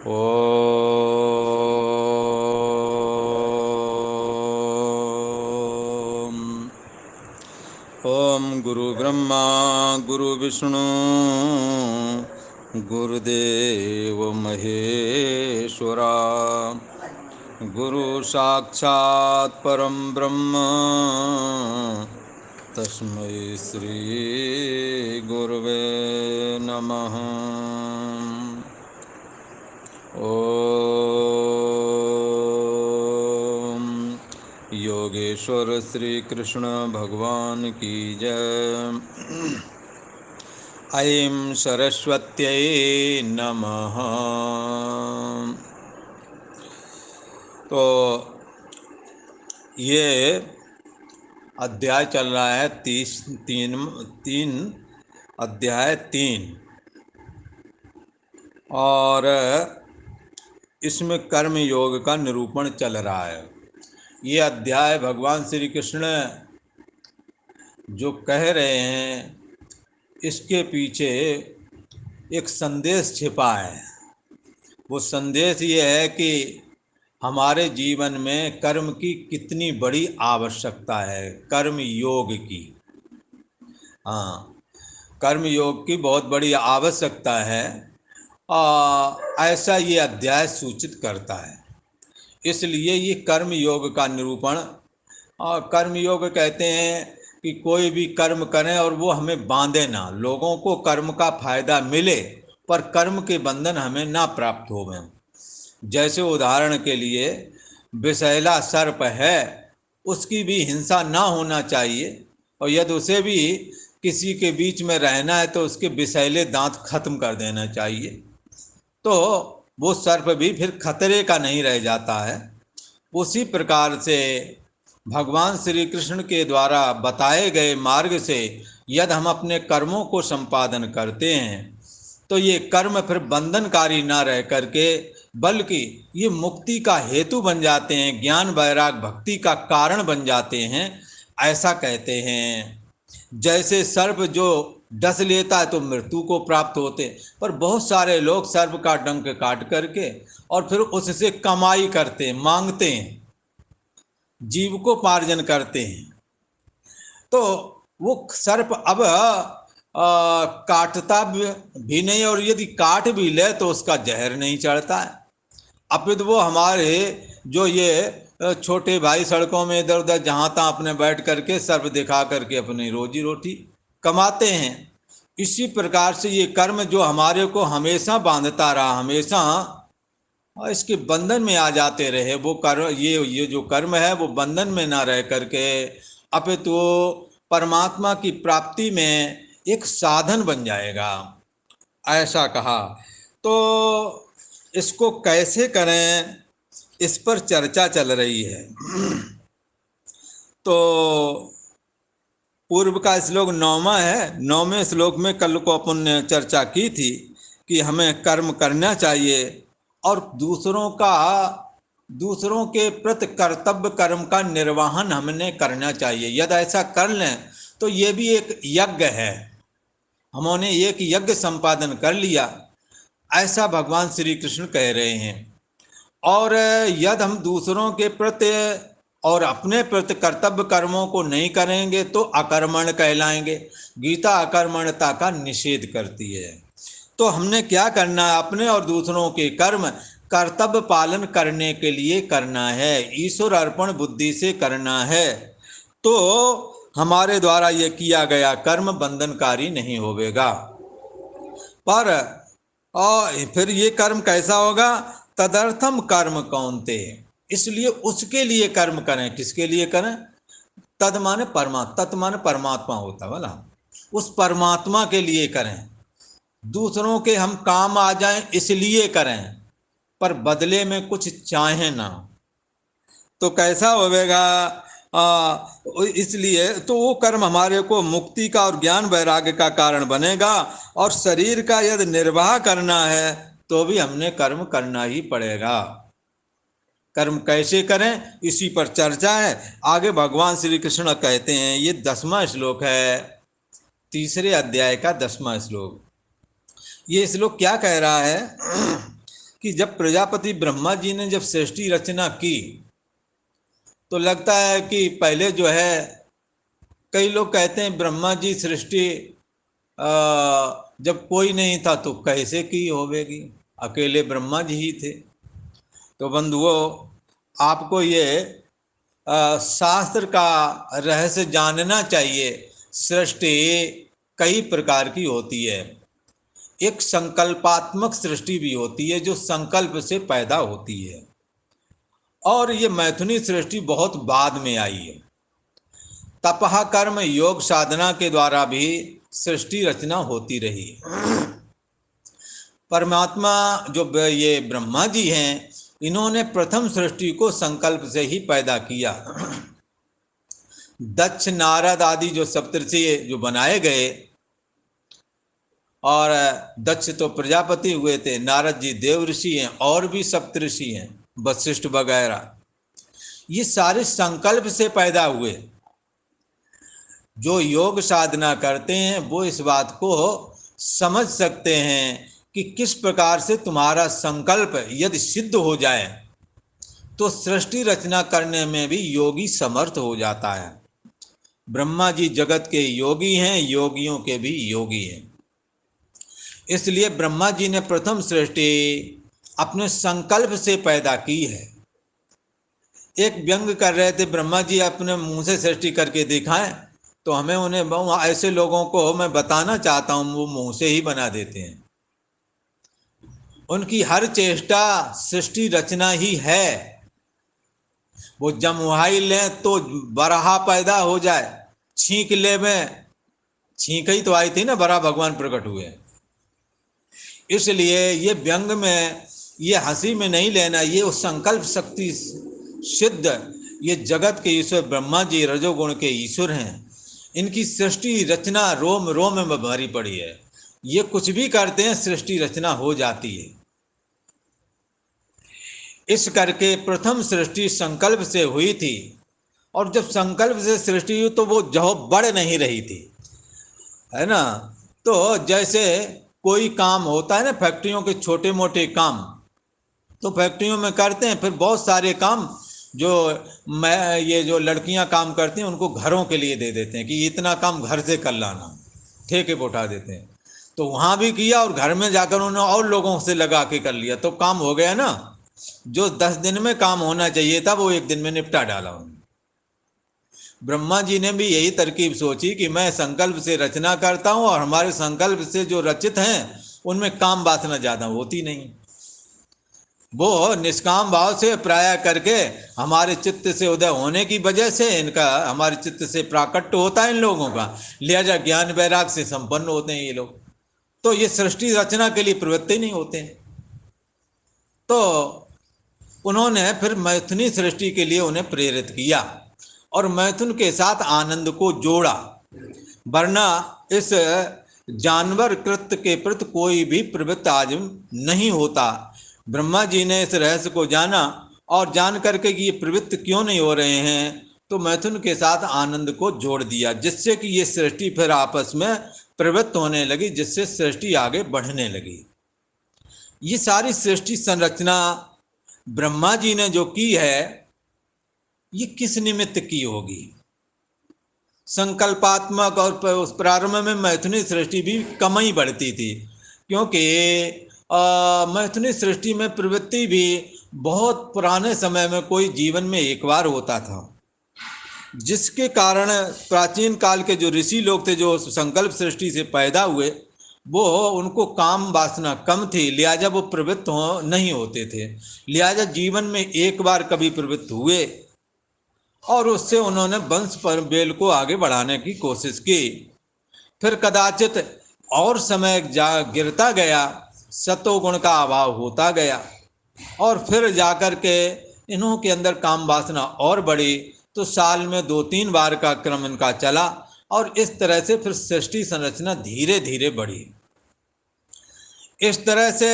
ओम ओम गुरु ब्रह्मा गुरु विष्णु गुरुदेव महेश्वरा गुरु साक्षात् परम ब्रह्म तस्मै श्री गुरुवे नमः। ओम योगेश्वर श्री कृष्ण भगवान की जय। ऐं सरस्वत्यै नमः। तो ये अध्याय चल रहा है तीन अध्याय 3 और इसमें कर्म योग का निरूपण चल रहा है। ये अध्याय भगवान श्री कृष्ण जो कह रहे हैं इसके पीछे एक संदेश छिपा है। वो संदेश ये है कि हमारे जीवन में कर्म की कितनी बड़ी आवश्यकता है, कर्म योग की। हाँ, कर्म योग की बहुत बड़ी आवश्यकता है। ऐसा ये अध्याय सूचित करता है। इसलिए ये कर्म योग का निरूपण, कर्म योग कहते हैं कि कोई भी कर्म करें और वो हमें बांधे ना। लोगों को कर्म का फायदा मिले पर कर्म के बंधन हमें ना प्राप्त हो। जैसे उदाहरण के लिए विषैला सर्प है, उसकी भी हिंसा ना होना चाहिए, और यदि उसे भी किसी के बीच में रहना है तो उसके विषैले दांत खत्म कर देना चाहिए, तो वो सर्प भी फिर खतरे का नहीं रह जाता है। उसी प्रकार से भगवान श्री कृष्ण के द्वारा बताए गए मार्ग से यदि हम अपने कर्मों को संपादन करते हैं तो ये कर्म फिर बंधनकारी ना रह करके बल्कि ये मुक्ति का हेतु बन जाते हैं, ज्ञान वैराग भक्ति का कारण बन जाते हैं, ऐसा कहते हैं। जैसे सर्प जो डस लेता है तो मृत्यु को प्राप्त होते, पर बहुत सारे लोग सर्प का डंक काट करके और फिर उससे कमाई करते, मांगते हैं, जीविकोपार्जन करते हैं। तो वो सर्प अब काटता भी नहीं, और यदि काट भी ले तो उसका जहर नहीं चढ़ता है। अपितु वो हमारे जो ये छोटे भाई सड़कों में इधर उधर जहाँ तहाँ अपने बैठ करके सर्प दिखा करके अपनी रोजी रोटी कमाते हैं। इसी प्रकार से ये कर्म जो हमारे को हमेशा बांधता रहा, हमेशा इसके बंधन में आ जाते रहे, वो कर्म, ये जो कर्म है वो बंधन में ना रह करके अपितु परमात्मा की प्राप्ति में एक साधन बन जाएगा, ऐसा कहा। तो इसको कैसे करें, इस पर चर्चा चल रही है। तो पूर्व का श्लोक 9वां है। 9वें श्लोक में कल को अपन ने चर्चा की थी कि हमें कर्म करना चाहिए और दूसरों के प्रति कर्तव्य कर्म का निर्वहन हमने करना चाहिए। यदि ऐसा कर लें तो ये भी एक यज्ञ है, हमने एक यज्ञ संपादन कर लिया, ऐसा भगवान श्री कृष्ण कह रहे हैं। और यदि हम दूसरों के प्रति और अपने प्रति कर्तव्य कर्मों को नहीं करेंगे तो अकर्मण कहलाएंगे। गीता अकर्मणता का निषेध करती है। तो हमने क्या करना है, अपने और दूसरों के कर्म कर्तव्य पालन करने के लिए करना है, ईश्वर अर्पण बुद्धि से करना है, तो हमारे द्वारा ये किया गया कर्म बंधनकारी नहीं होगा। पर और फिर ये कर्म कैसा होगा, तदर्थम कर्म कौनते, इसलिए उसके लिए कर्म करें। किसके लिए करें, तद माने परमात्मा, तत् माने परमात्मा होता है वाला, उस परमात्मा के लिए करें। दूसरों के हम काम आ जाएं इसलिए करें, पर बदले में कुछ चाहें ना, तो कैसा होगा। इसलिए तो वो कर्म हमारे को मुक्ति का और ज्ञान वैराग्य का कारण बनेगा। और शरीर का यदि निर्वाह करना है तो भी हमने कर्म करना ही पड़ेगा। कर्म कैसे करें इसी पर चर्चा है। आगे भगवान श्री कृष्ण कहते हैं, ये 10वां श्लोक है, 3 अध्याय का 10वां श्लोक। ये श्लोक क्या कह रहा है कि जब प्रजापति ब्रह्मा जी ने जब सृष्टि रचना की तो लगता है कि पहले जो है, कई लोग कहते हैं ब्रह्मा जी सृष्टि जब कोई नहीं था तो कैसे की होवेगी, अकेले ब्रह्मा जी ही थे। तो बंधुओं, आपको ये शास्त्र का रहस्य जानना चाहिए। सृष्टि कई प्रकार की होती है। एक संकल्पात्मक सृष्टि भी होती है जो संकल्प से पैदा होती है, और ये मैथुनी सृष्टि बहुत बाद में आई है। तपः कर्म योग साधना के द्वारा भी सृष्टि रचना होती रही। परमात्मा जो ये ब्रह्मा जी हैं, इन्होंने प्रथम सृष्टि को संकल्प से ही पैदा किया। दक्ष नारद आदि जो सप्तऋषि जो बनाए गए, और दक्ष तो प्रजापति हुए थे, नारद जी देव ऋषि हैं, और भी सप्तऋषि हैं, वशिष्ठ वगैरह, ये सारे संकल्प से पैदा हुए। जो योग साधना करते हैं वो इस बात को समझ सकते हैं कि किस प्रकार से तुम्हारा संकल्प यदि सिद्ध हो जाए तो सृष्टि रचना करने में भी योगी समर्थ हो जाता है। ब्रह्मा जी जगत के योगी हैं, योगियों के भी योगी हैं। इसलिए ब्रह्मा जी ने प्रथम सृष्टि अपने संकल्प से पैदा की है। एक व्यंग कर रहे थे, ब्रह्मा जी अपने मुंह से सृष्टि करके दिखाएं, तो हमें उन्हें ऐसे लोगों को मैं बताना चाहता हूं, वो मुंह से ही बना देते हैं। उनकी हर चेष्टा सृष्टि रचना ही है। वो जमुहाई लें तो बराहा पैदा हो जाए, छींक ले में, छींक ही तो आई थी ना, बराह भगवान प्रकट हुए। इसलिए ये व्यंग में, ये हंसी में नहीं लेना, ये उस संकल्प शक्ति सिद्ध, ये जगत के ईश्वर ब्रह्मा जी रजोगुण के ईश्वर हैं। इनकी सृष्टि रचना रोम रोम में भरी पड़ी है। ये कुछ भी करते हैं, सृष्टि रचना हो जाती है। इस करके प्रथम सृष्टि संकल्प से हुई थी, और जब संकल्प से सृष्टि हुई तो वो जो बढ़ नहीं रही थी, है ना। तो जैसे कोई काम होता है ना, फैक्ट्रियों के छोटे मोटे काम तो फैक्ट्रियों में करते हैं, फिर बहुत सारे काम जो ये जो लड़कियां काम करती हैं उनको घरों के लिए दे देते हैं कि इतना काम घर से कर लाना, ठेके पर उठा देते हैं। तो वहाँ भी किया और घर में जाकर उन्होंने और लोगों से लगा के कर लिया, तो काम हो गया ना। जो 10 दिन में काम होना चाहिए था वो 1 दिन में निपटा डाला उन्होंने। ब्रह्मा जी ने भी यही तरकीब सोची कि मैं संकल्प से रचना करता हूँ, और हमारे संकल्प से जो रचित हैं उनमें काम वासना ज़्यादा होती नहीं। वो निष्काम भाव से प्राय करके हमारे चित्त से उदय होने की वजह से इनका, हमारे चित्त से प्राकट्य होता है इन लोगों का, लिहाजा ज्ञान वैराग से संपन्न होते हैं ये लोग। तो ये सृष्टि रचना के लिए प्रवृत्ति नहीं होते हैं। तो उन्होंने फिर मैथुनी सृष्टि के लिए उन्हें प्रेरित किया और मैथुन के साथ आनंद को जोड़ा, वरना इस जानवर कृत्य के प्रति कोई भी प्रवृत्ति आज नहीं होता। ब्रह्मा जी ने इस रहस्य को जाना और जान करके कि ये प्रवृत्ति क्यों नहीं हो रहे हैं, तो मैथुन के साथ आनंद को जोड़ दिया, जिससे कि ये सृष्टि फिर आपस में प्रवृत्त होने लगी, जिससे सृष्टि आगे बढ़ने लगी। ये सारी सृष्टि संरचना ब्रह्मा जी ने जो की है, ये किस निमित्त की होगी? संकल्पात्मक, और उस प्रारंभ में मैथुनी सृष्टि भी कम ही बढ़ती थी, क्योंकि मैथुनी सृष्टि में प्रवृत्ति भी बहुत पुराने समय में कोई जीवन में एक बार होता था, जिसके कारण प्राचीन काल के जो ऋषि लोग थे जो संकल्प सृष्टि से पैदा हुए, वो उनको काम वासना कम थी, लिहाजा वो प्रवृत्त नहीं होते थे। लिहाजा जीवन में एक बार कभी प्रवृत्त हुए और उससे उन्होंने वंश पर बेल को आगे बढ़ाने की कोशिश की। फिर कदाचित और समय गिरता गया, सतोगुण का अभाव होता गया, और फिर जाकर के इन्हों के अंदर काम वासना और बढ़ी, तो साल में 2-3 बार का क्रम इनका चला, और इस तरह से फिर सृष्टि संरचना धीरे धीरे बढ़ी। इस तरह से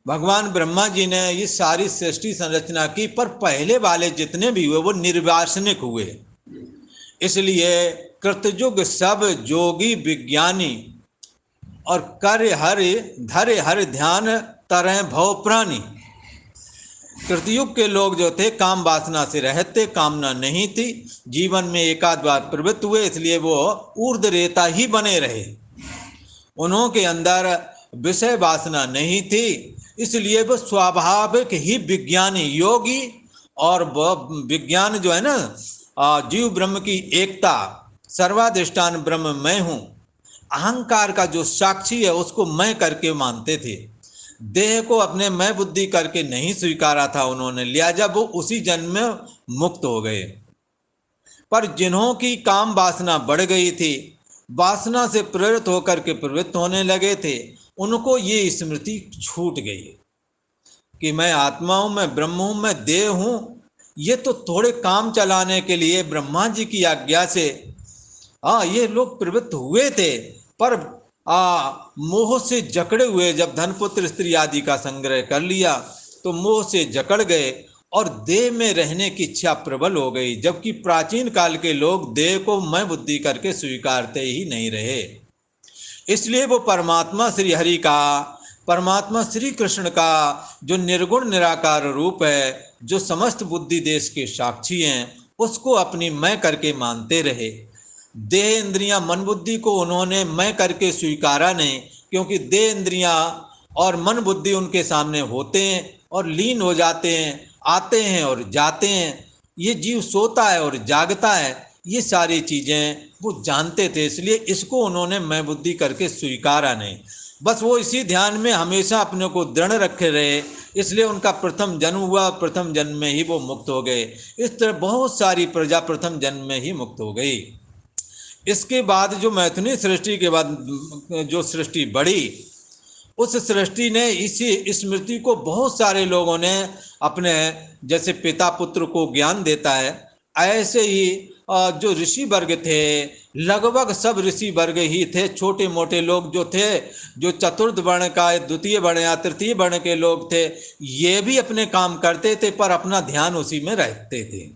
भगवान ब्रह्मा जी ने ये सारी सृष्टि संरचना की, पर पहले वाले जितने भी हुए वो निर्वासनिक हुए। इसलिए कृतयुग सब जोगी विज्ञानी और कार्य हरि धरे हरि ध्यान तरह भव प्राणी। कृतयुग के लोग जो थे काम वासना से रहते, कामना नहीं थी, जीवन में एकाध बार प्रवृत्त हुए, इसलिए वो ऊर्ध्व रेता ही बने रहे। उन्हों के अंदर विषय वासना नहीं थी, इसलिए वो स्वाभाविक ही विज्ञानी योगी। और विज्ञान जो है ना, जीव ब्रह्म की एकता, सर्वाधिष्ठान ब्रह्म मैं हूँ, अहंकार का जो साक्षी है उसको मैं करके मानते थे। देह को अपने मैं बुद्धि करके नहीं स्वीकारा था उन्होंने, लिहाजा वो उसी जन्म में मुक्त हो गए। पर जिन्हों की काम वासना बढ़ गई थी, वासना से प्रेरित होकर के प्रवृत्त होने लगे थे, उनको ये स्मृति छूट गई कि मैं आत्मा हूं, मैं ब्रह्म हूं, मैं देह हूं। ये तो थोड़े काम चलाने के लिए ब्रह्मा जी की आज्ञा से ये लोग प्रवृत्त हुए थे, पर मोह से जकड़े हुए, जब धनपुत्र स्त्री आदि का संग्रह कर लिया तो मोह से जकड़ गए और देह में रहने की इच्छा प्रबल हो गई। जबकि प्राचीन काल के लोग देह को मैं बुद्धि करके स्वीकारते ही नहीं रहे। इसलिए वो परमात्मा श्री हरि का, परमात्मा श्री कृष्ण का जो निर्गुण निराकार रूप है, जो समस्त बुद्धि देश के साक्षी हैं, उसको अपनी मैं करके मानते रहे। देह इंद्रियां मन बुद्धि को उन्होंने मैं करके स्वीकारा नहीं, क्योंकि देह इंद्रियां और मन बुद्धि उनके सामने होते हैं और लीन हो जाते हैं, आते हैं और जाते हैं। ये जीव सोता है और जागता है, ये सारी चीज़ें वो जानते थे, इसलिए इसको उन्होंने मैं बुद्धि करके स्वीकारा नहीं। बस वो इसी ध्यान में हमेशा अपने को दृढ़ रखे रहे, इसलिए उनका प्रथम जन्म हुआ, प्रथम जन्म में ही वो मुक्त हो गए। इस तरह बहुत सारी प्रजा प्रथम जन्म में ही मुक्त हो गई। इसके बाद जो मैथुनी सृष्टि के बाद जो सृष्टि बढ़ी, उस सृष्टि ने इसी स्मृति को बहुत सारे लोगों ने अपने, जैसे पिता पुत्र को ज्ञान देता है, ऐसे ही जो ऋषि वर्ग थे, लगभग सब ऋषि वर्ग ही थे। छोटे मोटे लोग जो थे, जो चतुर्थ वर्ण का, द्वितीय वर्ण या तृतीय वर्ण के लोग थे, ये भी अपने काम करते थे, पर अपना ध्यान उसी में रखते थे।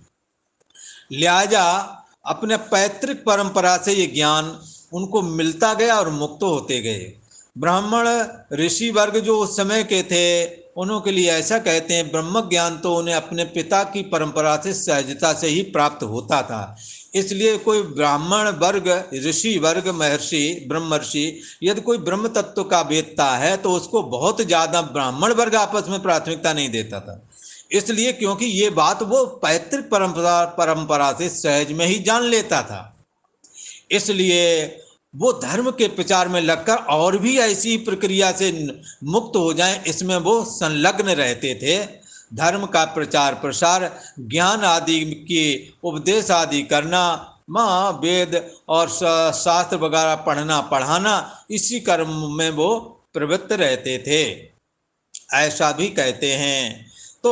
लिहाजा अपने पैतृक परंपरा से ये ज्ञान उनको मिलता गया और मुक्त होते गए। ब्राह्मण ऋषि वर्ग जो उस समय के थे, उन्हों के लिए ऐसा कहते हैं, ब्रह्म ज्ञान तो उन्हें अपने पिता की परंपरा से सहजता से ही प्राप्त होता था। इसलिए कोई ब्राह्मण वर्ग, ऋषि वर्ग, महर्षि, ब्रह्मर्षि, यदि कोई ब्रह्म तत्व का वेदता है तो उसको बहुत ज़्यादा ब्राह्मण वर्ग आपस में प्राथमिकता नहीं देता था। इसलिए क्योंकि ये बात वो पैतृक परंपरा से सहज में ही जान लेता था। इसलिए वो धर्म के प्रचार में लगकर और भी ऐसी प्रक्रिया से मुक्त हो जाएं, इसमें वो संलग्न रहते थे। धर्म का प्रचार प्रसार, ज्ञान आदि की उपदेश आदि करना, वेद और शास्त्र वगैरह पढ़ना पढ़ाना, इसी कर्म में वो प्रवृत्त रहते थे, ऐसा भी कहते हैं। तो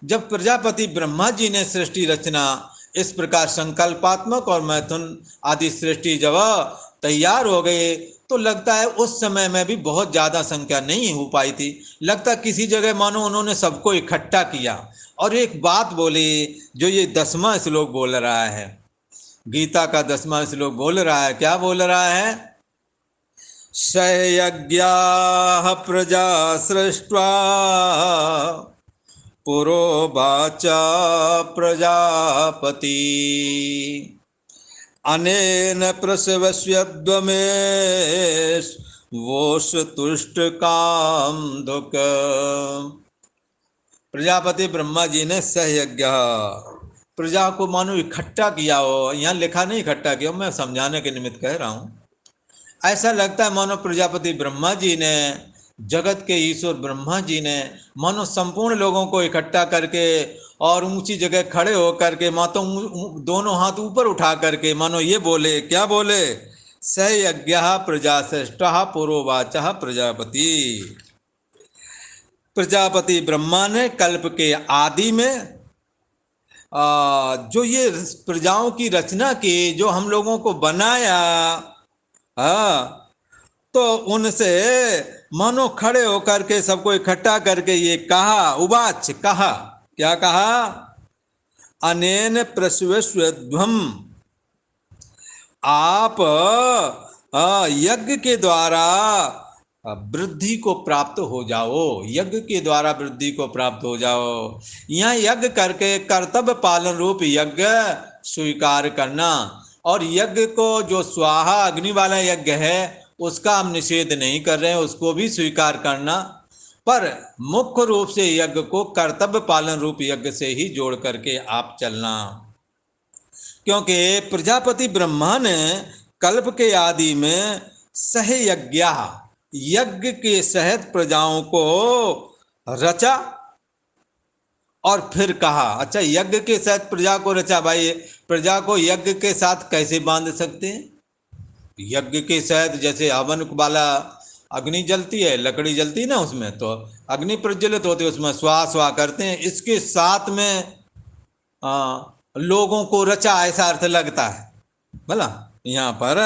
जब प्रजापति ब्रह्मा जी ने सृष्टि रचना इस प्रकार संकल्पात्मक और मैथुन आदि सृष्टि जब तैयार हो गए, तो लगता है उस समय में भी बहुत ज़्यादा संख्या नहीं हो पाई थी। लगता किसी जगह मानो उन्होंने सबको इकट्ठा किया और एक बात बोली, जो ये 10वां श्लोक बोल रहा है, गीता का 10वां श्लोक बोल रहा है। क्या बोल रहा है? सयज्ञाः प्रजा सृष्ट्वा पुरोवाचा प्रजापति अनेन प्रसवस्यद्वमेश वोष तुष्ट काम दुख। प्रजापति ब्रह्मा जी ने सहयज्ञ, प्रजा को मानो इकट्ठा किया हो। यहाँ लिखा नहीं इकट्ठा किया, मैं समझाने के निमित्त कह रहा हूँ। ऐसा लगता है मानो प्रजापति ब्रह्मा जी ने, जगत के ईश्वर ब्रह्मा जी ने मानो संपूर्ण लोगों को इकट्ठा करके और ऊंची जगह खड़े होकर के मानो दोनों हाथ ऊपर उठा करके मानो ये बोले, क्या बोले? सयज्ञः प्रजा श्रेष्ठः पुरोवाचः प्रजापति। प्रजापति ब्रह्मा ने कल्प के आदि में जो ये प्रजाओं की रचना की, जो हम लोगों को बनाया, तो उनसे मानो खड़े होकर के सबको इकट्ठा करके ये कहा, उवाच, कहा, क्या कहा? अनेन प्रसवस्वध्वम, आप यज्ञ के द्वारा वृद्धि को प्राप्त हो जाओ, यज्ञ के द्वारा वृद्धि को प्राप्त हो जाओ। यहाँ यज्ञ करके कर्तव्य पालन रूप यज्ञ स्वीकार करना, और यज्ञ को जो स्वाहा अग्नि वाला यज्ञ है उसका हम निषेध नहीं कर रहे हैं, उसको भी स्वीकार करना, पर मुख्य रूप से यज्ञ को कर्तव्य पालन रूप यज्ञ से ही जोड़ करके आप चलना। क्योंकि प्रजापति ब्रह्मा ने कल्प के आदि में सहयज्ञ यज्ञ के सहित प्रजाओं को रचा और फिर कहा, अच्छा यज्ञ के साथ प्रजा को रचा, भाई प्रजा को यज्ञ के साथ कैसे बांध सकते हैं? यज्ञ के साथ जैसे हवन वाला अग्नि जलती है, लकड़ी जलती है ना, उसमें तो अग्नि प्रज्वलित होती है, उसमें स्वाहा स्वाहा करते हैं, इसके साथ में लोगों को रचा, ऐसा अर्थ लगता है। भला यहाँ पर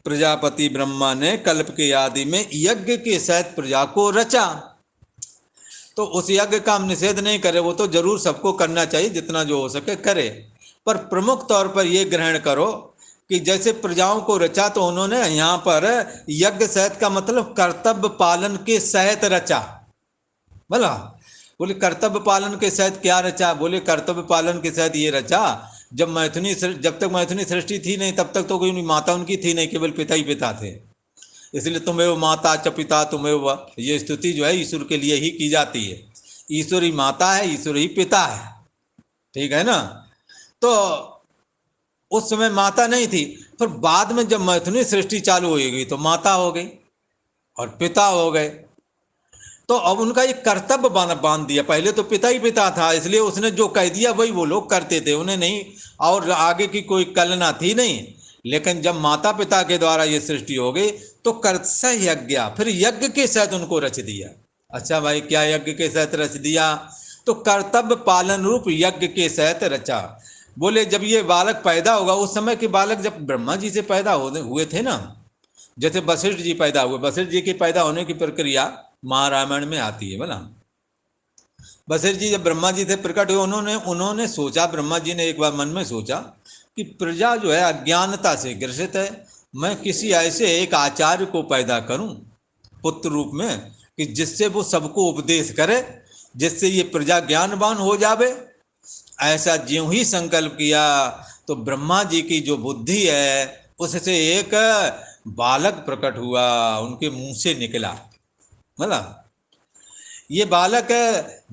प्रजापति ब्रह्मा ने कल्प के आदि में यज्ञ के साथ प्रजा को रचा, तो उस यज्ञ का हम निषेध नहीं करे, वो तो जरूर सबको करना चाहिए, जितना जो हो सके करे, पर प्रमुख तौर पर ये ग्रहण करो कि जैसे प्रजाओं को रचा, तो उन्होंने यहाँ पर यज्ञ सहित का मतलब कर्तव्य पालन के सहित रचा। बोला, बोले कर्तव्य पालन के सहित क्या रचा? बोले कर्तव्य पालन के सहित ये रचा, जब तक मैथुनी सृष्टि थी नहीं तब तक तो कोई माता उनकी थी नहीं, केवल पिता ही पिता थे। इसलिए तुम्हें वो माता च पिता, तुम्हें वो, ये स्तुति जो है ईश्वर के लिए ही की जाती है। ईश्वर ही माता है, ईश्वर ही पिता है, ठीक है ना। तो उस समय माता नहीं थी, फिर बाद में जब मैथुनी सृष्टि चालू हो गई तो माता हो गई और पिता हो गए, तो अब उनका एक कर्तव्य बांध दिया। पहले तो पिता ही पिता था, इसलिए उसने जो कह दिया वही वो लोग करते थे, उन्हें नहीं और आगे की कोई कल्पना थी नहीं। लेकिन जब माता पिता के द्वारा ये सृष्टि हो गई तो कर्तव्य यज्ञ, फिर यज्ञ के साथ उनको रच दिया। अच्छा भाई, क्या यज्ञ के साथ रच दिया? तो कर्तव्य पालन रूप यज्ञ के साथ रचा। बोले जब ये बालक पैदा होगा, उस समय के बालक जब ब्रह्मा जी से पैदा हुए थे ना, जैसे वशिष्ठ जी पैदा हुए, वशिष्ठ जी के पैदा होने की प्रक्रिया महारामायण में आती है। बोला वशिष्ठ जी जब ब्रह्मा जी से प्रकट हुए, उन्होंने सोचा, ब्रह्मा जी ने एक बार मन में सोचा कि प्रजा जो है अज्ञानता से ग्रसित है, मैं किसी ऐसे एक आचार्य को पैदा करूं पुत्र रूप में कि जिससे वो सबको उपदेश करे, जिससे ये प्रजा ज्ञानवान हो जावे। ऐसा ज्यों ही संकल्प किया तो ब्रह्मा जी की जो बुद्धि है उससे एक बालक प्रकट हुआ, उनके मुंह से निकला। मतलब ये बालक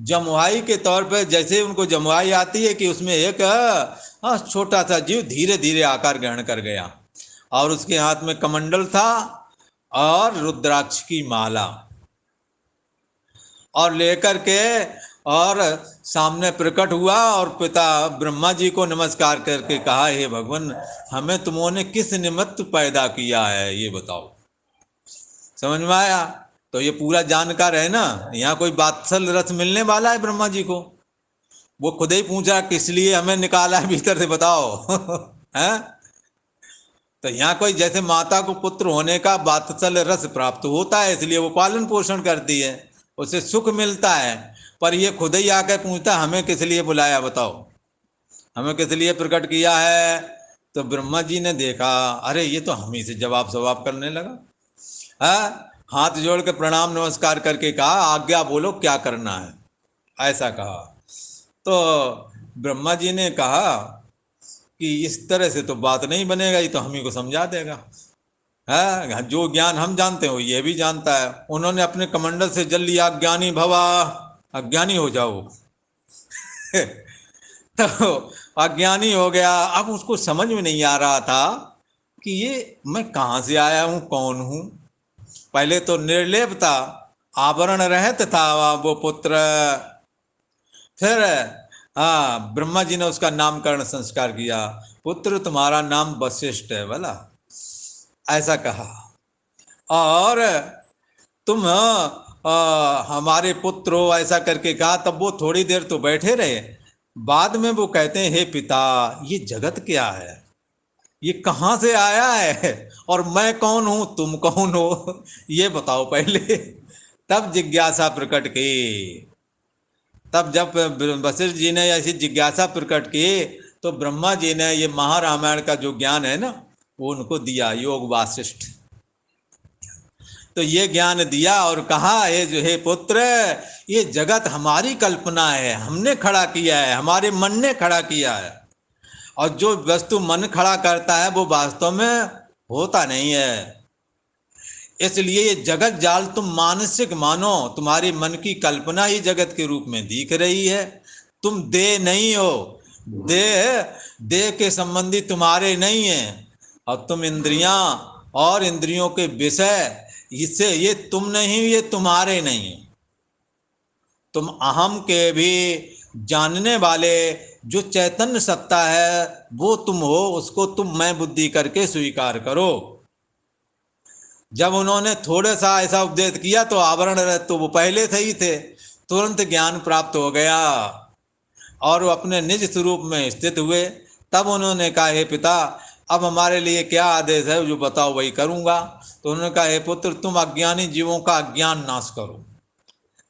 जमुआई के तौर पर, जैसे उनको जमुआई आती है कि उसमें एक छोटा सा जीव धीरे धीरे आकार ग्रहण कर गया, और उसके हाथ में कमंडल था और रुद्राक्ष की माला, और लेकर के और सामने प्रकट हुआ और पिता ब्रह्मा जी को नमस्कार करके कहा, हे भगवान, हमें तुमने किस निमित्त पैदा किया है ये बताओ। समझ में आया? तो ये पूरा जानकार है ना, यहाँ कोई वात्सल रस मिलने वाला है ब्रह्मा जी को? वो खुद ही पूछा किस लिए हमें निकाला है भीतर से, बताओ। है? तो यहाँ कोई जैसे माता को पुत्र होने का वात्सल रस प्राप्त होता है, इसलिए वो पालन पोषण करती है, उसे सुख मिलता है, पर ये खुद ही आकर पूछता हमें किस लिए बुलाया, बताओ हमें किस लिए प्रकट किया है। तो ब्रह्मा जी ने देखा, अरे ये तो हम ही से जवाब सवाब करने लगा। हाथ जोड़ के प्रणाम नमस्कार करके कहा, आज्ञा बोलो क्या करना है, ऐसा कहा। तो ब्रह्मा जी ने कहा कि इस तरह से तो बात नहीं बनेगा, ये तो हम ही को समझा देगा। है जो ज्ञान हम जानते हो ये भी जानता है। उन्होंने अपने कमंडल से जल लिया, अज्ञानी भवा, अज्ञानी हो जाओ। तो अज्ञानी हो गया। अब उसको समझ में नहीं आ रहा था कि ये मैं कहाँ से आया हूँ, कौन हूँ। पहले तो निर्लेप था, आवरण रहित था वो पुत्र। फिर ब्रह्मा जी ने उसका नामकरण संस्कार किया, पुत्र तुम्हारा नाम वशिष्ठ है, बोला ऐसा कहा, और तुम हमारे पुत्र हो, ऐसा करके कहा। तब वो थोड़ी देर तो बैठे रहे, बाद में वो कहते हैं, हे पिता, ये जगत क्या है, ये कहाँ से आया है, और मैं कौन हूँ, तुम कौन हो, ये बताओ पहले। तब जिज्ञासा प्रकट की। तब जब वशिष्ठ जी ने ऐसी जिज्ञासा प्रकट की तो ब्रह्मा जी ने ये महारामायण का जो ज्ञान है ना वो उनको दिया, योग वासिष्ठ। तो ये ज्ञान दिया और कहा, ये जो हे पुत्र, ये जगत हमारी कल्पना है, हमने खड़ा किया है, हमारे मन ने खड़ा किया है, और जो वस्तु मन खड़ा करता है वो वास्तव में होता नहीं है। इसलिए ये जगत जाल तुम मानसिक मानो, तुम्हारे मन की कल्पना ही जगत के रूप में दिख रही है। तुम देह नहीं हो, देह के संबंधी तुम्हारे नहीं है, और तुम इंद्रियां और इंद्रियों के विषय, इससे ये तुम नहीं, ये तुम्हारे नहीं। तुम अहम के भी जानने वाले जो चैतन्य सत्ता है वो तुम हो, उसको तुम मैं बुद्धि करके स्वीकार करो। जब उन्होंने थोड़ा सा ऐसा उपदेश किया तो आवरण तो वो पहले से ही थे, तुरंत ज्ञान प्राप्त हो गया और वो अपने निज स्वरूप में स्थित हुए। तब उन्होंने कहा, हे पिता, अब हमारे लिए क्या आदेश है, जो बताओ वही करूँगा। तो उन्होंने कहा, हे पुत्र, तुम अज्ञानी जीवों का अज्ञान नाश करो।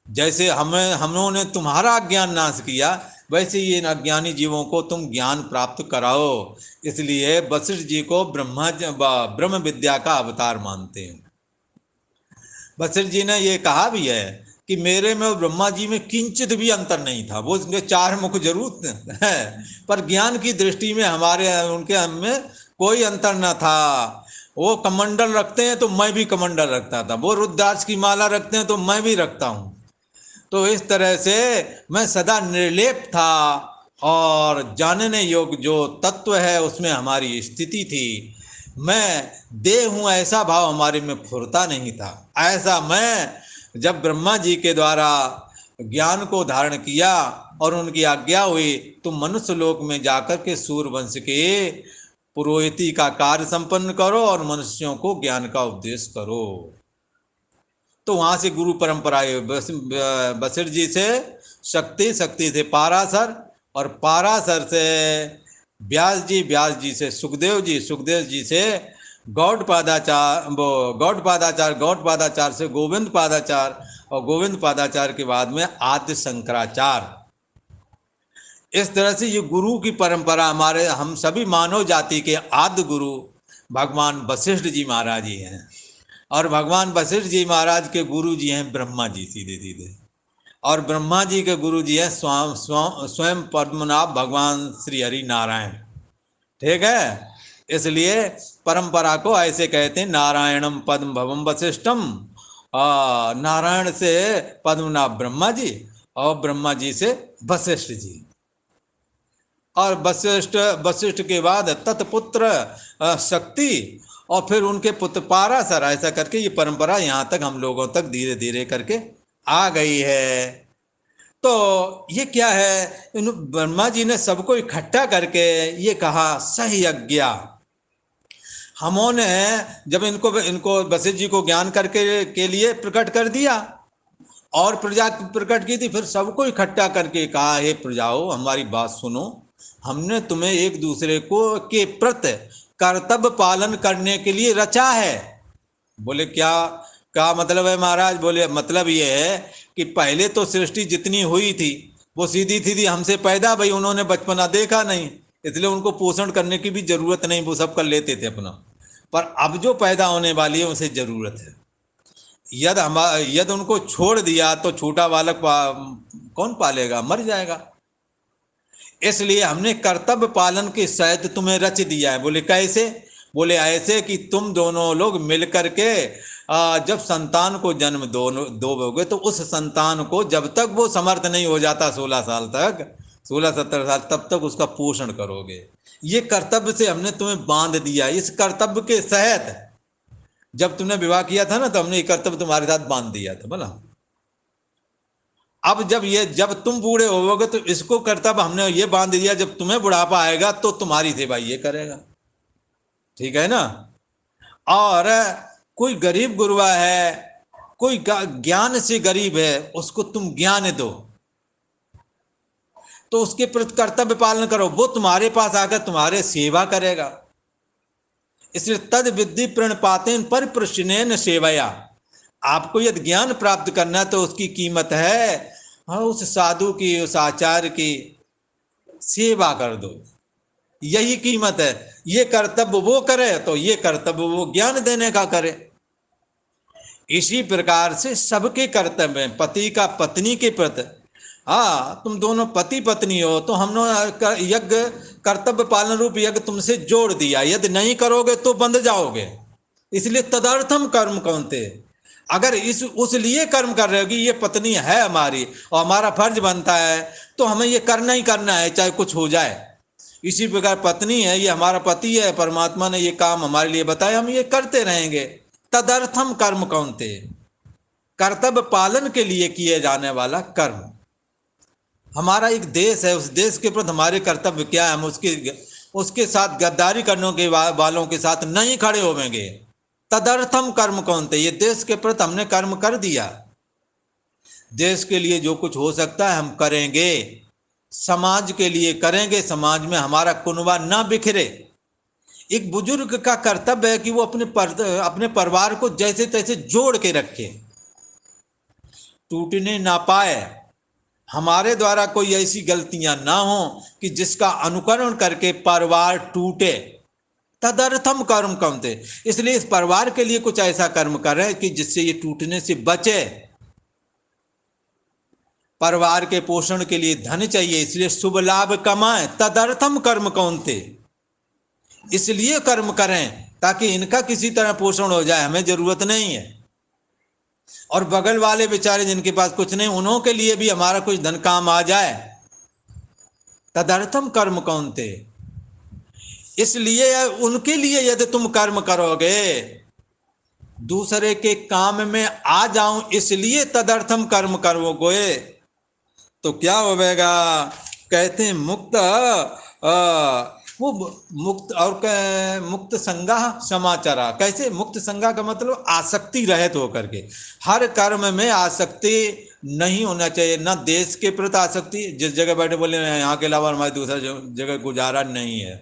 जैसे हमने तुम्हारा अज्ञान नाश किया, वैसे ही इन अज्ञानी जीवों को तुम ज्ञान प्राप्त कराओ। इसलिए वशिष्ठ जी को ब्रह्म विद्या का अवतार मानते हैं। वशिष्ठ जी ने ये कहा भी है कि मेरे में और ब्रह्मा जी में किंचित भी अंतर नहीं था। वो उनके 4 मुख जरूर है, पर ज्ञान की दृष्टि में हमारे उनके हम में कोई अंतर न था। वो कमंडल रखते हैं तो मैं भी कमंडल रखता था, वो रुद्राक्ष की माला रखते हैं तो मैं भी रखता हूँ। तो इस तरह से मैं सदा निर्लेप था और जानने योग्य जो तत्व है उसमें हमारी स्थिति थी। मैं देह हूँ ऐसा भाव हमारे में फुरता नहीं था। ऐसा मैं जब ब्रह्मा जी के द्वारा ज्ञान को धारण किया और उनकी आज्ञा हुई, तो मनुष्य लोक में जाकर के सूर्यवंश के पुरोहिती का कार्य संपन्न करो और मनुष्यों को ज्ञान का उपदेश करो। तो वहाँ से गुरु परंपरा वशिष्ठ जी से शक्ति, शक्ति से पाराशर, और पाराशर से व्यास जी, व्यास जी से सुखदेव जी, सुखदेव जी से गौड़पादाचार, गौड़पादाचार से गोविंद पादाचार, और गोविंद पादाचार के बाद में आद्य शंकराचार्य। इस तरह से ये गुरु की परंपरा हमारे, हम सभी मानव जाति के आद्य गुरु भगवान वशिष्ठ जी महाराज जी हैं। और भगवान वशिष्ठ जी महाराज के गुरु जी हैं ब्रह्मा जी, सीधे सीधे। और ब्रह्मा जी के गुरु जी हैं स्वयं पद्मनाभ भगवान श्री हरि नारायण। ठीक है, इसलिए परंपरा को ऐसे कहते हैं, नारायणम पद्म भवम वशिष्ठम। नारायण से पद्मनाभ ब्रह्मा जी, और ब्रह्मा जी से वशिष्ठ जी, और वशिष्ठ के बाद तत्पुत्र शक्ति, और फिर उनके पुत्र पाराशर। ऐसा करके ये परंपरा यहाँ तक हम लोगों तक धीरे धीरे करके आ गई है। तो ये क्या है, इन ब्रह्मा जी ने सबको इकट्ठा करके ये कहा, सही यज्ञा। हमने जब इनको वशिष्ठ जी को ज्ञान करके के लिए प्रकट कर दिया और प्रजा प्रकट की थी, फिर सबको इकट्ठा करके कहा, हे प्रजाओ, हमारी बात सुनो। हमने तुम्हें एक दूसरे को के प्रति कर्तव्य पालन करने के लिए रचा है। बोले क्या मतलब है महाराज? बोले मतलब ये है कि पहले तो सृष्टि जितनी हुई थी वो सीधी सीधी हमसे पैदा भाई, उन्होंने बचपना देखा नहीं, इसलिए उनको पोषण करने की भी जरूरत नहीं, वो सब कर लेते थे अपना। पर अब जो पैदा होने वाली है उसे जरूरत है। यदि उनको छोड़ दिया तो छोटा बालक कौन पालेगा, मर जाएगा। इसलिए हमने कर्तव्य पालन के सहित तुम्हें रच दिया है। बोले कैसे? बोले ऐसे कि तुम दोनों लोग मिलकर के जब संतान को जन्म दोगे तो उस संतान को जब तक वो समर्थ नहीं हो जाता 16 साल तक, 16-17 साल, तब तक उसका पोषण करोगे। ये कर्तव्य से हमने तुम्हें बांध दिया। इस कर्तव्य के सहित जब तुमने विवाह किया था ना, तो हमने ये कर्तव्य तुम्हारे साथ बांध दिया था। बोला अब जब तुम बूढ़े होवोगे तो इसको कर्तव्य हमने ये बांध दिया, जब तुम्हें बुढ़ापा आएगा तो तुम्हारी सेवा ये करेगा। ठीक है ना? और कोई गरीब गुरुआ है, कोई ज्ञान से गरीब है, उसको तुम ज्ञान दो तो उसके प्रति कर्तव्य पालन करो, वो तुम्हारे पास आकर तुम्हारे सेवा करेगा। इसलिए तद विद्धि प्रणपातेन परिप्रश्नेन सेवया। आपको यदि ज्ञान प्राप्त करना है तो उसकी कीमत है उस साधु की, उस आचार्य की सेवा कर दो, यही कीमत है। ये कर्तव्य वो करे तो ये कर्तव्य वो ज्ञान देने का करे। इसी प्रकार से सबके कर्तव्य हैं, पति का पत्नी के प्रति। हाँ, तुम दोनों पति पत्नी हो तो हमने यज्ञ, कर्तव्य पालन रूप यज्ञ तुमसे जोड़ दिया, यदि नहीं करोगे तो बंध जाओगे। इसलिए तदर्थम कर्म कौनते, अगर इस उस लिए कर्म कर रहे हो कि ये पत्नी है हमारी और हमारा फर्ज बनता है तो हमें ये करना ही करना है, चाहे कुछ हो जाए। इसी प्रकार पत्नी है, ये हमारा पति है, परमात्मा ने ये काम हमारे लिए बताया, हम ये करते रहेंगे। तदर्थम कर्म कौनते, कर्तव्य पालन के लिए किए जाने वाला कर्म। हमारा एक देश है, उस देश के प्रति हमारे कर्तव्य क्या है, हम उसके साथ गद्दारी करने के वालों के साथ नहीं खड़े होंगे। तदर्थम कर्म कौनते, ये देश के प्रति हमने कर्म कर दिया, देश के लिए जो कुछ हो सकता है हम करेंगे, समाज के लिए करेंगे, समाज में हमारा कुनबा ना बिखरे। एक बुजुर्ग का कर्तव्य है कि वो अपने परिवार को जैसे तैसे जोड़ के रखे, टूटने ना पाए। हमारे द्वारा कोई ऐसी गलतियां ना हो कि जिसका अनुकरण करके परिवार टूटे। तदर्थम कर्म कौनते, इसलिए इस परिवार के लिए कुछ ऐसा कर्म करें कि जिससे ये टूटने से बचे। परिवार के पोषण के लिए धन चाहिए, इसलिए शुभ लाभ कमाएं। तदर्थम कर्म कौनते, इसलिए कर्म करें ताकि इनका किसी तरह पोषण हो जाए, हमें जरूरत नहीं है। और बगल वाले बेचारे जिनके पास कुछ नहीं, उन्हों के लिए भी हमारा कुछ धन काम आ जाए। तदर्थम कर्म कौनते, इसलिए उनके लिए यदि तुम कर्म करोगे, दूसरे के काम में आ जाऊं इसलिए तदर्थम कर्म करोगे तो क्या होगा। कहते हैं मुक्त वो मुक्त और मुक्त संगा समाचारा। कैसे मुक्त संगा का मतलब आसक्ति रहित होकर के, हर कर्म में आसक्ति नहीं होना चाहिए। ना देश के प्रति आसक्ति, जिस जगह बैठे बोले यहाँ के अलावा हमारी दूसरा जगह गुजारा नहीं है।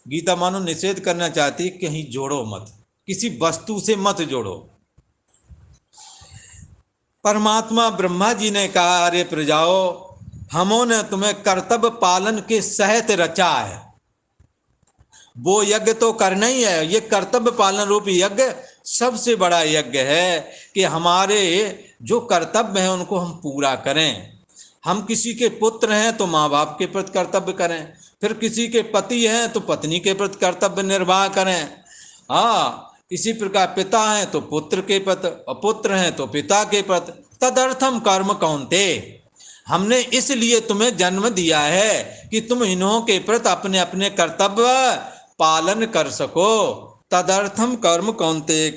गीता मानो निषेध करना चाहती है, कहीं जोड़ो मत, किसी वस्तु से मत जोड़ो। परमात्मा ब्रह्मा जी ने कहा, अरे प्रजाओ, हमों तुम्हें कर्तव्य पालन के सहित रचा है। वो यज्ञ तो करना ही है, ये कर्तव्य पालन रूप यज्ञ सबसे बड़ा यज्ञ है कि हमारे जो कर्तव्य हैं उनको हम पूरा करें। हम किसी के पुत्र हैं तो माँ बाप के प्रति कर्तव्य करें, फिर किसी के पति हैं तो पत्नी के प्रति कर्तव्य निर्वाह करें। हाँ, इसी प्रकार पिता हैं तो पुत्र के प्रति, और पुत्र हैं तो पिता के प्रति। तदर्थम कर्म कौनते, हमने इसलिए तुम्हें जन्म दिया है कि तुम इन्हों के प्रति अपने अपने कर्तव्य पालन कर सको। तदर्थम कर्म कौनते,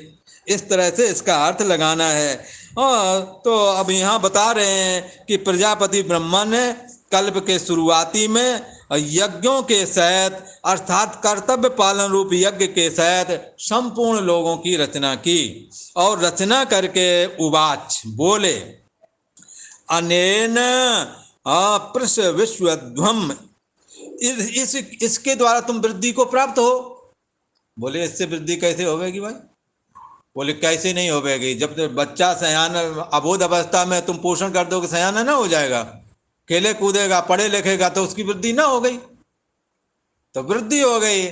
इस तरह से इसका अर्थ लगाना है। तो अब यहाँ बता रहे हैं कि प्रजापति ब्रह्मा ने कल्प के शुरुआती में यज्ञों के सहित अर्थात कर्तव्य पालन रूप यज्ञ के सहित संपूर्ण लोगों की रचना की, और रचना करके उवाच बोले, अनेन पृष विश्वध्वम, इसके द्वारा तुम वृद्धि को प्राप्त हो। बोले इससे वृद्धि कैसे होगी भाई? बोले कैसे नहीं होगी, जब बच्चा सयान अबोध अवस्था में तुम पोषण कर दोगे सयाना ना हो जाएगा, खेले कूदेगा पढ़े लिखेगा तो उसकी वृद्धि ना हो गई, तो वृद्धि हो गई।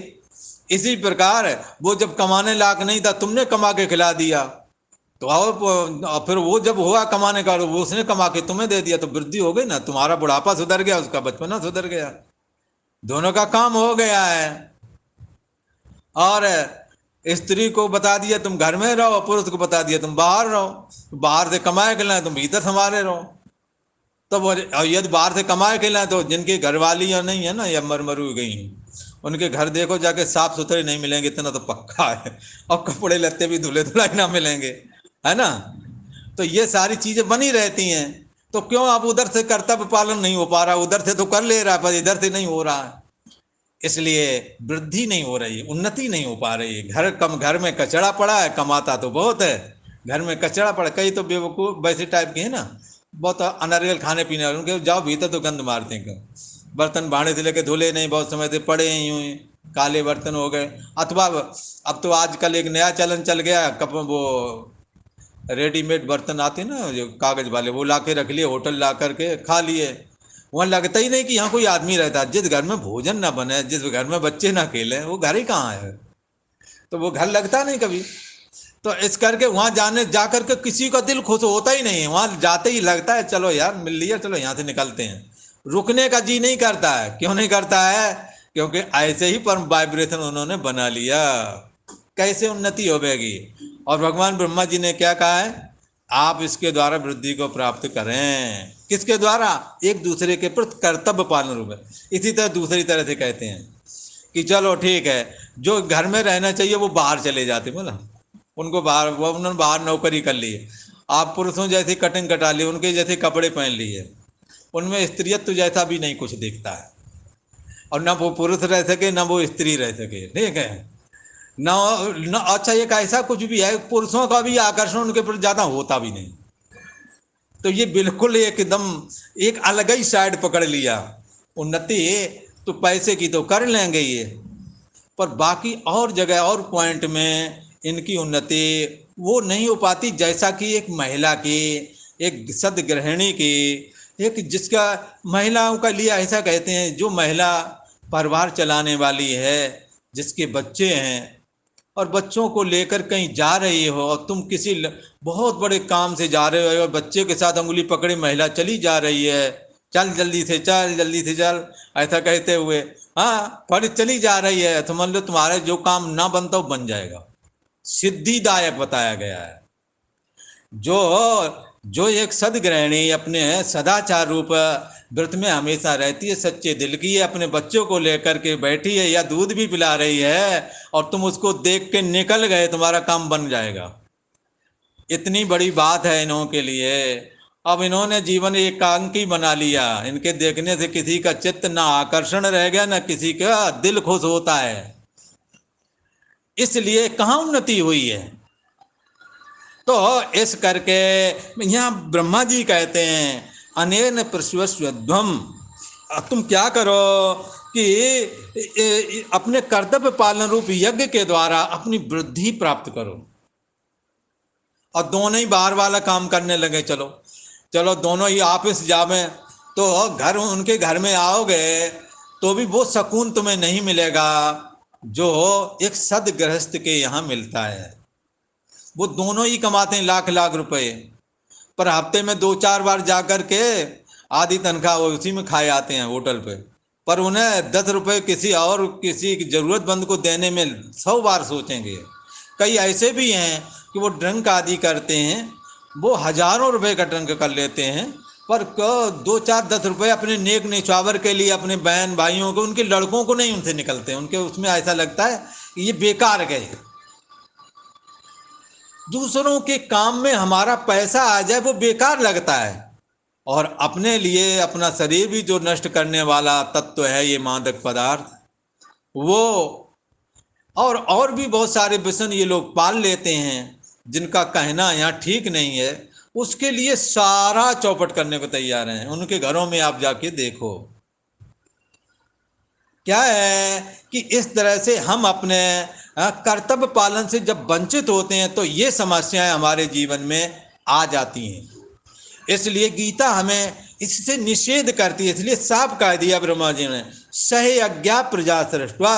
इसी प्रकार वो जब कमाने लायक नहीं था, तुमने कमा के खिला दिया, तो और फिर वो जब हुआ कमाने का, वो उसने कमा के तुम्हें दे दिया, तो वृद्धि हो गई ना। तुम्हारा बुढ़ापा सुधर गया, उसका बचपना सुधर गया, दोनों का काम हो गया है। और स्त्री को बता दिया तुम घर में रहो, पुरुष को बता दिया तुम बाहर रहो, बाहर से कमाए के लाए तुम भीतर संभाले रहो। तो वो यदि बाहर से कमाए के लाए तो जिनकी घरवाली या नहीं है ना, या मरमरू गई हैं, उनके घर देखो जाके साफ सुथरे नहीं मिलेंगे, इतना तो पक्का है, और कपड़े लत्ते भी धुले धुलाई ना मिलेंगे, है ना। तो ये सारी चीजें बनी रहती हैं। तो क्यों अब उधर से कर्तव्य पालन नहीं हो पा रहा, उधर से तो कर ले रहा है पर इधर से नहीं हो रहा है, इसलिए वृद्धि नहीं हो रही, उन्नति नहीं हो पा रही। घर में कचरा पड़ा है, कमाता तो बहुत है, घर में कचरा पड़ा। कई तो बेवकूफ़ वैसे टाइप के हैं ना, बहुत अनर्गल खाने पीने वाले, उनके जाओ भीतर तो गंद मारते हैं, बर्तन भाड़े से लेके धुले नहीं, बहुत समय से पड़े ही हुए, काले बर्तन हो गए। अथवा अब तो आजकल एक नया चलन चल गया, वो रेडीमेड बर्तन आते हैं ना जो कागज़ वाले, वो ला के रख लिए, होटल ला करके खा लिए। वहाँ लगता ही नहीं कि यहाँ कोई आदमी रहता। जिस घर में भोजन ना बने, जिस घर में बच्चे ना खेलें, वो घर ही कहाँ है, तो वो घर लगता नहीं कभी। तो इस करके वहाँ जा करके किसी का दिल खुश होता ही नहीं है। वहाँ जाते ही लगता है चलो यार मिल लिया, चलो यहाँ से निकलते हैं। रुकने का जी नहीं करता है। क्यों नहीं करता है? क्योंकि ऐसे ही परम वाइब्रेशन उन्होंने बना लिया। कैसे उन्नति होगी? और भगवान ब्रह्मा जी ने क्या कहा है? आप इसके द्वारा वृद्धि को प्राप्त करें। किसके द्वारा? एक दूसरे के प्रति कर्तव्य पालन रूप है। इसी तरह दूसरी तरह से कहते हैं कि चलो ठीक है, जो घर में रहना चाहिए वो बाहर चले जाते, बोला उनको बाहर, वो उन्होंने बाहर नौकरी कर ली है। आप पुरुषों जैसी कटिंग कटा ली, उनके जैसे कपड़े पहन लिए, उनमें स्त्रीत्व जैसा भी नहीं कुछ दिखता है। और ना वो पुरुष रह सके ना वो स्त्री रह सके, ठीक है ना। ना अच्छा एक ऐसा कुछ भी है, पुरुषों का भी आकर्षण उनके प्रति ज़्यादा होता भी नहीं। तो ये बिल्कुल एकदम एक अलग ही साइड पकड़ लिया। उन्नति तो पैसे की तो कर लेंगे ये, पर बाकी और जगह और पॉइंट में इनकी उन्नति वो नहीं हो पाती, जैसा कि एक महिला की, एक सदगृहिणी की, एक जिसका महिलाओं का लिए ऐसा कहते हैं जो महिला परिवार चलाने वाली है, जिसके बच्चे हैं और बच्चों को लेकर कहीं जा रही हो और तुम किसी बहुत बड़े काम से जा रहे हो और बच्चे के साथ उंगली पकड़े महिला चली जा रही है, चल जल्दी से चल, जल्दी से चल, ऐसा कहते हुए हाँ पर चली जा रही है, तो मान लो तुम्हारा जो काम ना बनता वो बन जाएगा। सिद्धिदायक बताया गया है। जो जो एक सदगृहिणी अपने सदाचार रूप व्रत में हमेशा रहती है, सच्चे दिल की है, अपने बच्चों को लेकर के बैठी है या दूध भी पिला रही है और तुम उसको देख के निकल गए, तुम्हारा काम बन जाएगा। इतनी बड़ी बात है इन्हों के लिए। अब इन्होंने जीवन एकांकी बना लिया। इनके देखने से किसी का चित्त ना आकर्षण रह गया, ना किसी का दिल खुश होता है। इसलिए कहाँ उन्नति हुई है? तो इस करके यहाँ ब्रह्मा जी कहते हैं अनेन प्रश्वस्वध्वम, तुम क्या करो कि अपने कर्तव्य पालन रूप यज्ञ के द्वारा अपनी वृद्धि प्राप्त करो। और दोनों ही बाहर वाला काम करने लगे। चलो चलो दोनों ही ऑफिस जावे, तो घर उनके घर में आओगे तो भी वो सुकून तुम्हें नहीं मिलेगा जो एक सदगृहस्थ के यहाँ मिलता है। वो दोनों ही कमाते हैं लाख लाख रुपए, पर हफ्ते में 2-4 बार जा कर के आधी तनख्वाह वो उसी में खाए आते हैं होटल पे। पर उन्हें 10 रुपये किसी ज़रूरतमंद को देने में 100 बार सोचेंगे। कई ऐसे भी हैं कि वो ड्रंक आदि करते हैं, वो हज़ारों रुपए का ड्रंक कर लेते हैं, पर 2-4-10 रुपये अपने नेक निछावर के लिए, अपने बहन भाइयों को, उनके लड़कों को नहीं उनसे निकलते। उनके उसमें ऐसा लगता है कि ये बेकार गए। दूसरों के काम में हमारा पैसा आ जाए वो बेकार लगता है। और अपने लिए अपना शरीर भी जो नष्ट करने वाला तत्व है ये मादक पदार्थ, वो और भी बहुत सारे व्यसन ये लोग पाल लेते हैं जिनका कहना यहाँ ठीक नहीं है। उसके लिए सारा चौपट करने को तैयार हैं। उनके घरों में आप जाके देखो क्या है कि इस तरह से हम अपने कर्तव्य पालन से जब वंचित होते हैं तो ये समस्याएं हमारे जीवन में आ जाती हैं। इसलिए गीता हमें इससे निषेध करती है। इसलिए साफ कह दिया ब्रह्मा जी ने, सहे अज्ञा प्रजा सृष्टवा,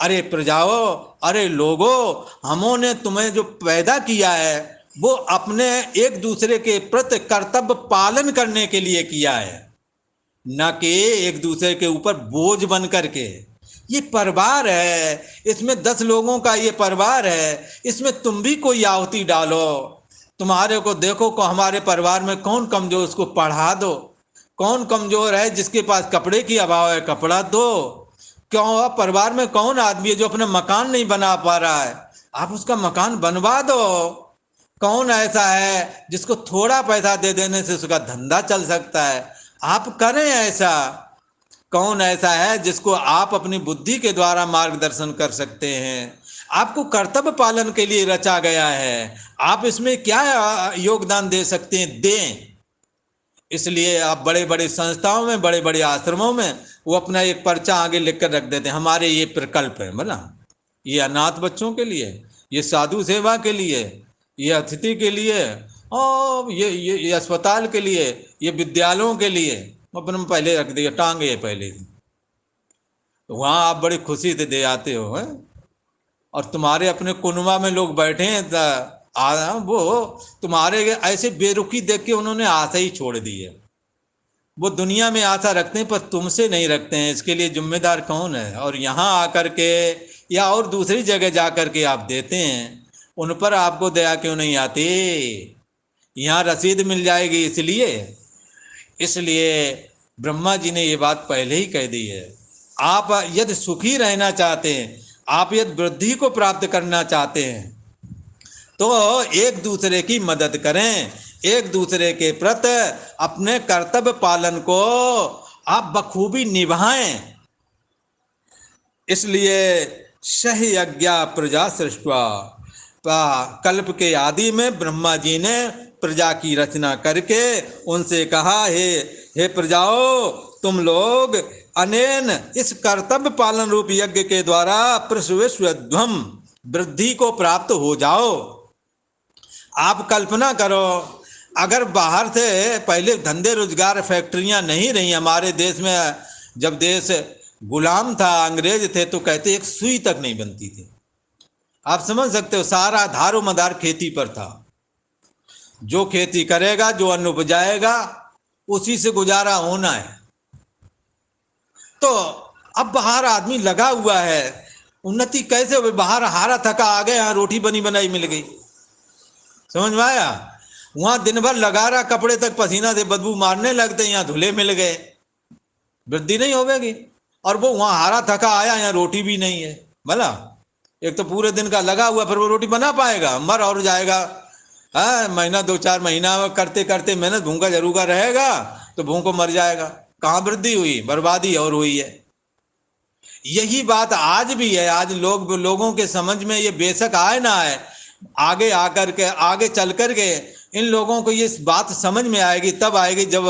अरे प्रजाओं, अरे लोगों, हमों ने तुम्हें जो पैदा किया है वो अपने एक दूसरे के प्रति कर्तव्य पालन करने के लिए किया है, न कि एक दूसरे के ऊपर बोझ बन करके। ये परिवार है, इसमें 10 लोगों का ये परिवार है, इसमें तुम भी कोई आहुति डालो। तुम्हारे को देखो को हमारे परिवार में कौन कमजोर, उसको पढ़ा दो। कौन कमजोर है, जिसके पास कपड़े की अभाव है कपड़ा दो। क्यों परिवार में कौन आदमी है जो अपना मकान नहीं बना पा रहा है, आप उसका मकान बनवा दो। कौन ऐसा है जिसको थोड़ा पैसा दे देने से उसका धंधा चल सकता है, आप करें ऐसा। कौन ऐसा है जिसको आप अपनी बुद्धि के द्वारा मार्गदर्शन कर सकते हैं। आपको कर्तव्य पालन के लिए रचा गया है, आप इसमें क्या योगदान दे सकते हैं, दें। इसलिए आप बड़े बड़े संस्थाओं में, बड़े बड़े आश्रमों में वो अपना एक पर्चा आगे लिख कर रख देते हैं, हमारे ये प्रकल्प है, बोला ये अनाथ बच्चों के लिए, ये साधु सेवा के लिए, ये अतिथि के लिए, और ये अस्पताल के लिए, ये विद्यालयों के लिए। अपने पहले रख दिया, टांगे पहले, तो वहाँ आप बड़ी खुशी से दे आते हो है? और तुम्हारे अपने कुनबा में लोग बैठे हैं, वो तुम्हारे ऐसे बेरुखी देख के उन्होंने आशा ही छोड़ दी है। वो दुनिया में आशा रखते हैं पर तुमसे नहीं रखते हैं, इसके लिए जिम्मेदार कौन है? और यहाँ आकर के या और दूसरी जगह जा कर के आप देते हैं, उन पर आपको दया क्यों नहीं आती? यहाँ रसीद मिल जाएगी इसलिए। इसलिए ब्रह्मा जी ने ये बात पहले ही कह दी है। आप यदि सुखी रहना चाहते हैं, आप यदि वृद्धि को प्राप्त करना चाहते हैं, तो एक दूसरे की मदद करें, एक दूसरे के प्रति अपने कर्तव्य पालन को आप बखूबी निभाएं। इसलिए सह यज्ञ प्रजा सृष्टवा, कल्प के आदि में ब्रह्मा जी ने प्रजा की रचना करके उनसे कहा, हे प्रजाओं, तुम लोग अनेन इस कर्तव्य पालन रूप यज्ञ के द्वारा प्रसविस्वध्वम वृद्धि को प्राप्त हो जाओ। आप कल्पना करो, अगर बाहर से पहले धंधे रोजगार फैक्ट्रियां नहीं रही हमारे देश में, जब देश गुलाम था, अंग्रेज थे, तो कहते एक सुई तक नहीं बनती थी। आप समझ सकते हो, सारा धारो मदार खेती पर था। जो खेती करेगा, जो अन्न उपजाएगा, उसी से गुजारा होना है। तो अब बाहर आदमी लगा हुआ है, उन्नति कैसे हो? बाहर हारा थका आ गए, यहाँ रोटी बनी बनाई मिल गई, समझ में आया? वहां दिन भर लगा रहा, कपड़े तक पसीना से बदबू मारने लगते, यहाँ धुले मिल गए, वृद्धि नहीं होगी। और वो वहां हारा थका आया, यहाँ रोटी भी नहीं है। भला एक तो पूरे दिन का लगा हुआ, फिर वो रोटी बना पाएगा? मर और जाएगा। महीना 2-4 महीना करते करते मेहनत, भूखा जरूर रहेगा तो भूख को मर जाएगा। कहाँ वृद्धि हुई? बर्बादी और हुई है। यही बात आज भी है। आज लोगों के समझ में ये बेशक आए ना आए, आगे आकर के, आगे चल कर के इन लोगों को ये बात समझ में आएगी, तब आएगी जब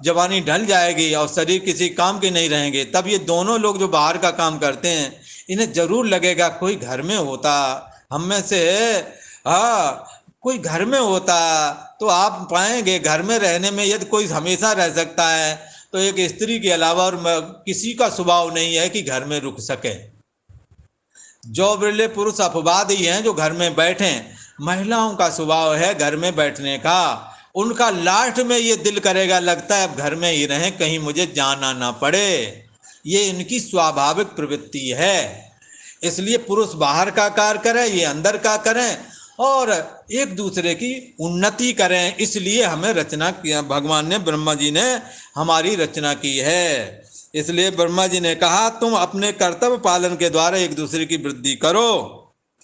जवानी ढल जाएगी और शरीर किसी काम के नहीं रहेंगे। तब ये दोनों लोग जो बाहर का काम करते हैं, इन्हें जरूर लगेगा कोई घर में होता, हम में से कोई घर में होता तो आप पाएंगे घर में रहने में यदि कोई हमेशा रह सकता है तो एक स्त्री के अलावा और किसी का स्वभाव नहीं है कि घर में रुक सके। जो बिरले पुरुष अपवाद ही हैं जो घर में बैठे, महिलाओं का स्वभाव है घर में बैठने का। उनका लास्ट में ये दिल करेगा, लगता है अब घर में ही रहें, कहीं मुझे जाना ना पड़े। ये इनकी स्वाभाविक प्रवृत्ति है। इसलिए पुरुष बाहर का कार्य करें, ये अंदर का करें और एक दूसरे की उन्नति करें। इसलिए हमें रचना किया, भगवान ने, ब्रह्मा जी ने हमारी रचना की है। इसलिए ब्रह्मा जी ने कहा तुम अपने कर्तव्य पालन के द्वारा एक दूसरे की वृद्धि करो।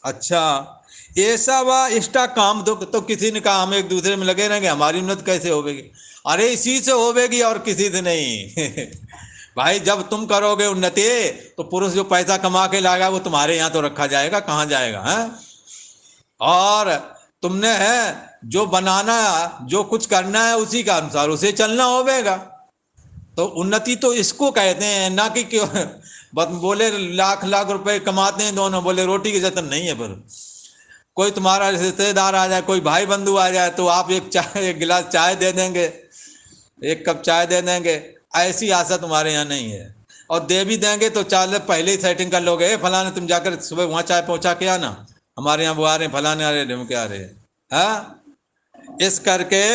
अच्छा, ऐसा व इष्टा काम दुख, तो किसी ने कहा हम एक दूसरे में लगे रहेंगे, हमारी उन्नति कैसे होगी? अरे इसी से होगी और किसी से नहीं। भाई जब तुम करोगे उन्नति तो पुरुष जो पैसा कमा के लाएगा वो तुम्हारे यहाँ तो रखा जाएगा, कहाँ जाएगा? है और तुमने है जो बनाना, जो कुछ करना है उसी का अनुसार उसे चलना होगा। तो उन्नति तो इसको कहते हैं, ना कि क्यों बोले लाख लाख रुपए कमाते हैं दोनों, बोले रोटी की जतन नहीं है। पर कोई तुम्हारा रिश्तेदार आ जाए, कोई भाई बंधु आ जाए तो आप एक गिलास चाय दे देंगे, एक कप चाय दे देंगे, ऐसी आशा तुम्हारे यहाँ नहीं है। और दे भी देंगे तो चाल पहले ही सेटिंग कर लोगे, फलाने तुम जाकर सुबह वहाँ चाय पहुँचा के आना, हमारे यहाँ वो आ रहे हैं, फलाने आ रहे हैं, ढूंढ के आ रहे हैं। हाँ, इस करके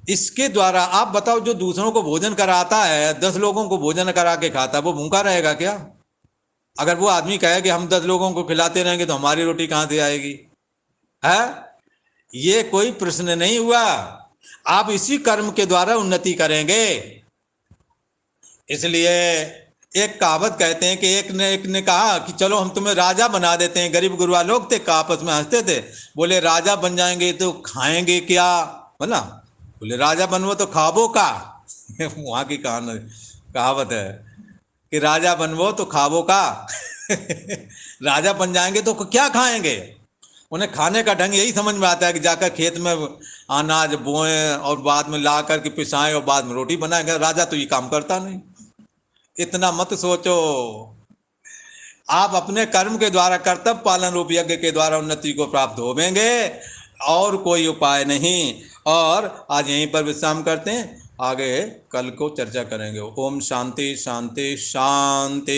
इसके द्वारा आप बताओ, जो दूसरों को भोजन कराता है, 10 लोगों को भोजन करा के खाता है, वो भूखा रहेगा क्या? अगर वो आदमी कहे कि हम 10 लोगों को खिलाते रहेंगे तो हमारी रोटी कहाँ से आएगी? है ये कोई प्रश्न नहीं हुआ। आप इसी कर्म के द्वारा उन्नति करेंगे। इसलिए एक कहावत कहते हैं कि एक ने कहा कि चलो हम तुम्हें राजा बना देते हैं। गरीब गुरबा लोग थे, आपस में हंसते थे, बोले राजा बन जाएंगे तो खाएंगे क्या? बोला, बोले राजा बनवो तो खाबो का। वहां की कहावत है कि राजा बनवो तो खाबो का। राजा बन जाएंगे तो क्या खाएंगे? उन्हें खाने का ढंग यही समझ में आता है कि जाकर खेत में अनाज बोएं और बाद में ला करके पिसाएं और बाद में रोटी बनाएंगे। राजा तो ये काम करता नहीं। इतना मत सोचो। आप अपने कर्म के द्वारा, कर्तव्य पालन रूप यज्ञ के द्वारा उन्नति को प्राप्त होवेंगे, और कोई उपाय नहीं। और आज यहीं पर विश्राम करते हैं, आगे कल को चर्चा करेंगे। ओम शांति शांति शांति।